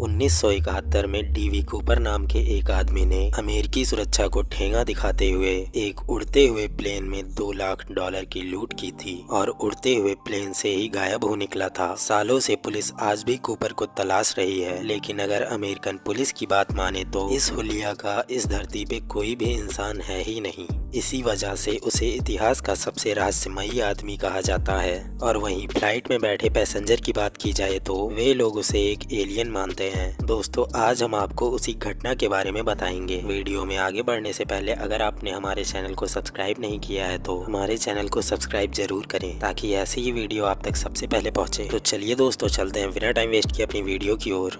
1971 में DV Cooper नाम के एक आदमी ने अमेरिकी सुरक्षा को ठेंगा दिखाते हुए एक उड़ते हुए प्लेन में $2 लाख की लूट की थी और उड़ते हुए प्लेन से ही गायब हो निकला था। सालों से पुलिस आज भी कूपर को तलाश रही है, लेकिन अगर अमेरिकन पुलिस की बात माने तो इस हुलिया का इस धरती पे कोई भी इंसान है ही नहीं। इसी वजह से उसे इतिहास का सबसे रहस्यमयी आदमी कहा जाता है। और वहीं फ्लाइट में बैठे पैसेंजर की बात की जाए तो वे लोग उसे एक एलियन मानते हैं। दोस्तों, आज हम आपको उसी घटना के बारे में बताएंगे। वीडियो में आगे बढ़ने से पहले अगर आपने हमारे चैनल को सब्सक्राइब नहीं किया है तो हमारे चैनल को सब्सक्राइब जरूर करें, ताकि ऐसी ही वीडियो आप तक सबसे पहले पहुंचे। तो चलिए दोस्तों, चलते हैं बिना टाइम वेस्ट किए अपनी वीडियो की ओर।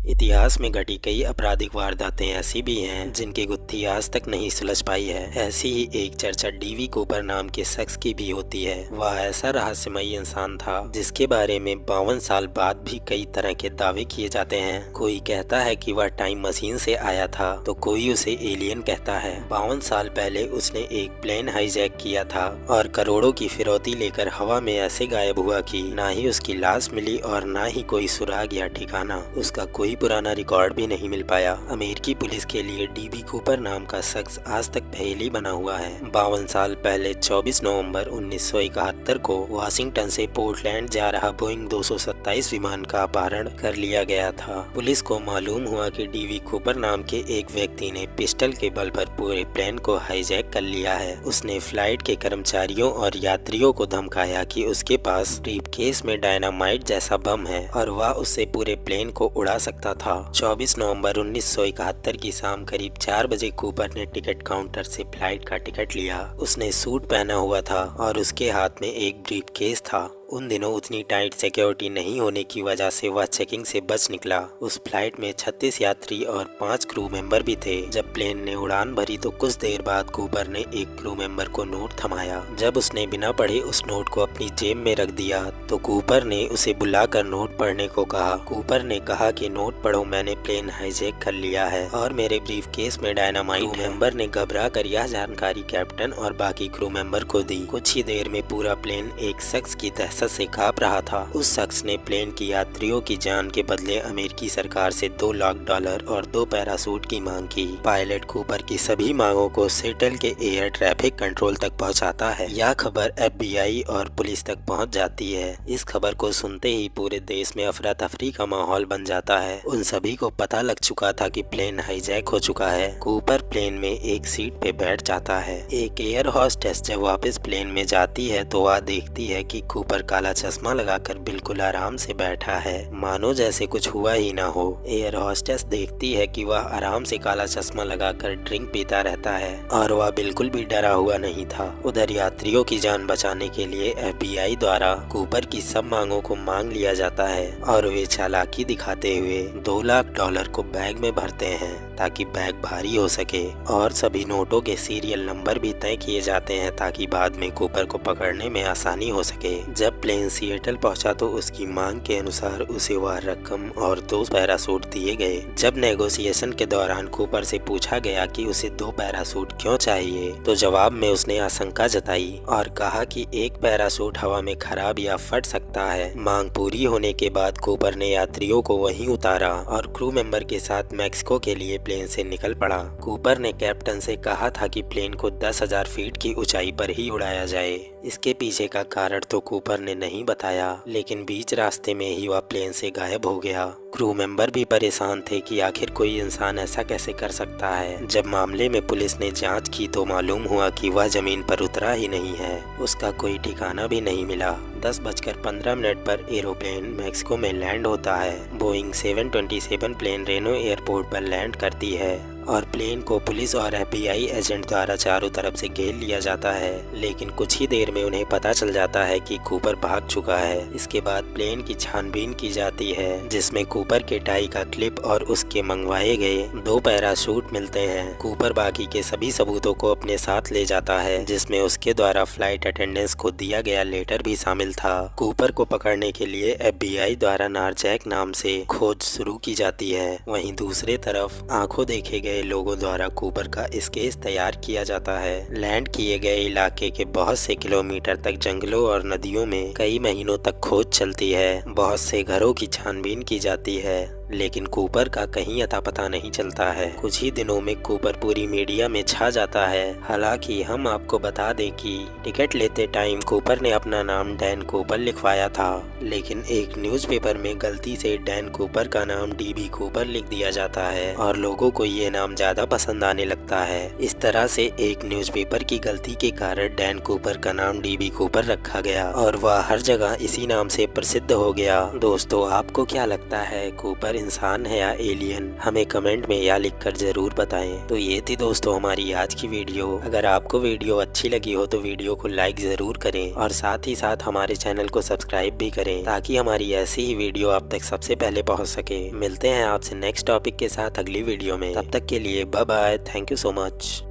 इतिहास में घटी कई आपराधिक वारदातें ऐसी भी हैं जिनकी गुत्थी आज तक नहीं सुलझ पाई है। ऐसी ही एक चर्चा डीवी कूपर नाम के शख्स की भी होती है। वह ऐसा रहस्यमयी इंसान था जिसके बारे में 52 साल बाद भी कई तरह के दावे किए जाते हैं। कोई कहता है कि वह टाइम मशीन से आया था तो कोई उसे एलियन कहता है। 52 साल पहले उसने एक प्लेन हाईजैक किया था और करोड़ों की फिरौती लेकर हवा में ऐसे गायब हुआ कि ना ही उसकी लाश मिली और ना ही कोई सुराग या ठिकाना। उसका कोई पुराना रिकॉर्ड भी नहीं मिल पाया। अमेरिकी पुलिस के लिए डीवी कूपर नाम का शख्स आज तक पहेली बना हुआ है। 52 साल पहले 24 नवंबर 1971 को वाशिंगटन से पोर्टलैंड जा रहा बोइंग 227 विमान का अपहरण कर लिया गया था। पुलिस को मालूम हुआ कि डीवी कूपर नाम के एक व्यक्ति ने पिस्टल के बल पर पूरे प्लेन को हाईजैक कर लिया है। उसने फ्लाइट के कर्मचारियों और यात्रियों को धमकाया कि उसके पास ब्रीफकेस में डायनामाइट जैसा बम है और वह उससे पूरे प्लेन को उड़ा सकता था। 24 नवंबर 1971 की शाम करीब 4 बजे कूपर ने टिकट काउंटर से फ्लाइट का टिकट लिया। उसने सूट पहना हुआ था और उसके हाथ में एक ब्रीफकेस था। उन दिनों उतनी टाइट सिक्योरिटी नहीं होने की वजह से वह चेकिंग से बच निकला। उस फ्लाइट में 36 यात्री और 5 क्रू मेंबर भी थे। जब प्लेन ने उड़ान भरी तो कुछ देर बाद कूपर ने एक क्रू मेंबर को नोट थमाया। जब उसने बिना पढ़े उस नोट को अपनी जेब में रख दिया तो कूपर ने उसे बुलाकर नोट पढ़ने को कहा। कूपर ने कहा कि नोट पढ़ो, मैंने प्लेन हाईजैक कर लिया है और मेरे ब्रीफकेस में डायनामाइट है। मेंबर ने घबरा कर यह जानकारी कैप्टन और बाकी क्रू मेंबर को दी। कुछ ही देर में पूरा प्लेन एक शख्स की से कांप रहा था। उस शख्स ने प्लेन की यात्रियों की जान के बदले अमेरिकी सरकार से $2 लाख और 2 पैरासूट की मांग की। पायलट कूपर की सभी मांगों को सेटल के एयर ट्रैफिक कंट्रोल तक पहुंचाता है। यह खबर FBI और पुलिस तक पहुंच जाती है। इस खबर को सुनते ही पूरे देश में अफरा तफरी का माहौल बन जाता है। उन सभी को पता लग चुका था कि प्लेन हाईजैक हो चुका है। कूपर प्लेन में एक सीट पे बैठ जाता है। एक एयर होस्टेस जब वापस प्लेन में जाती है तो वह देखती है कि कूपर काला चश्मा लगाकर बिल्कुल आराम से बैठा है, मानो जैसे कुछ हुआ ही ना हो। एयर होस्टेस देखती है कि वह आराम से काला चश्मा लगाकर ड्रिंक पीता रहता है और वह बिल्कुल भी डरा हुआ नहीं था। उधर यात्रियों की जान बचाने के लिए FBI द्वारा कूपर की सब मांगों को मांग लिया जाता है और वे चालाकी दिखाते हुए $2 लाख को बैग में भरते हैं ताकि बैग भारी हो सके और सभी नोटों के सीरियल नंबर भी तय किए जाते हैं ताकि बाद में कूपर को पकड़ने में आसानी हो सके। जब प्लेन सिएटल पहुंचा तो उसकी मांग के अनुसार उसे वह रकम और 2 पैरासूट दिए गए। जब नेगोशिएशन के दौरान कूपर से पूछा गया कि उसे 2 पैरासूट क्यों चाहिए तो जवाब में उसने आशंका जताई और कहा कि एक पैरासूट हवा में खराब या फट सकता है। मांग पूरी होने के बाद कूपर ने यात्रियों को वहीं उतारा और क्रू मेंबर के साथ मैक्सिको के लिए प्लेन से निकल पड़ा। कूपर ने कैप्टन से कहा था कि प्लेन को 10,000 फीट की ऊंचाई पर ही उड़ाया जाए। इसके पीछे का कारण तो कूपर ने नहीं बताया, लेकिन बीच रास्ते में ही वह प्लेन से गायब हो गया। क्रू मेंबर भी परेशान थे कि आखिर कोई इंसान ऐसा कैसे कर सकता है। जब मामले में पुलिस ने जांच की तो मालूम हुआ कि वह जमीन पर उतरा ही नहीं है। उसका कोई ठिकाना भी नहीं मिला। 10:15 पर एरोप्लेन मैक्सिको में लैंड होता है। बोइंग 727 प्लेन रेनो एयरपोर्ट पर लैंड करती है और प्लेन को पुलिस और FBI एजेंट द्वारा चारों तरफ से घेर लिया जाता है, लेकिन कुछ ही देर में उन्हें पता चल जाता है कि कूपर भाग चुका है। इसके बाद प्लेन की छानबीन की जाती है जिसमें कूपर के टाई का क्लिप और उसके मंगवाए गए 2 पैराशूट मिलते हैं। कूपर बाकी के सभी सबूतों को अपने साथ ले जाता है, जिसमें उसके द्वारा फ्लाइट अटेंडेंस को दिया गया लेटर भी शामिल था। कूपर को पकड़ने के लिए FBI द्वारा नारजैक नाम से खोज शुरू की जाती है। वहीं दूसरे तरफ आंखों देखे गए गए लोगों द्वारा कूपर का स्केच तैयार किया जाता है। लैंड किए गए इलाके के बहुत से किलोमीटर तक जंगलों और नदियों में कई महीनों तक खोज चलती है। बहुत से घरों की छानबीन की जाती है, लेकिन कूपर का कहीं अता पता नहीं चलता है। कुछ ही दिनों में कूपर पूरी मीडिया में छा जाता है। हालांकि हम आपको बता दें कि टिकट लेते टाइम कूपर ने अपना नाम डैन कूपर लिखवाया था, लेकिन एक न्यूज़पेपर में गलती से डैन कूपर का नाम डीबी कूपर लिख दिया जाता है और लोगों को ये नाम ज्यादा पसंद आने लगता है। इस तरह से एक न्यूज़पेपर की गलती के कारण डैन कूपर का नाम डीबी कूपर रखा गया और वह हर जगह इसी नाम से प्रसिद्ध हो गया। दोस्तों, आपको क्या लगता है, कूपर इंसान है या एलियन? हमें कमेंट में या लिखकर जरूर बताएं। तो ये थी दोस्तों हमारी आज की वीडियो। अगर आपको वीडियो अच्छी लगी हो तो वीडियो को लाइक जरूर करें और साथ ही साथ हमारे चैनल को सब्सक्राइब भी करें, ताकि हमारी ऐसी ही वीडियो आप तक सबसे पहले पहुंच सके। मिलते हैं आपसे नेक्स्ट टॉपिक के साथ अगली वीडियो में। तब तक के लिए bye bye. Thank you so much.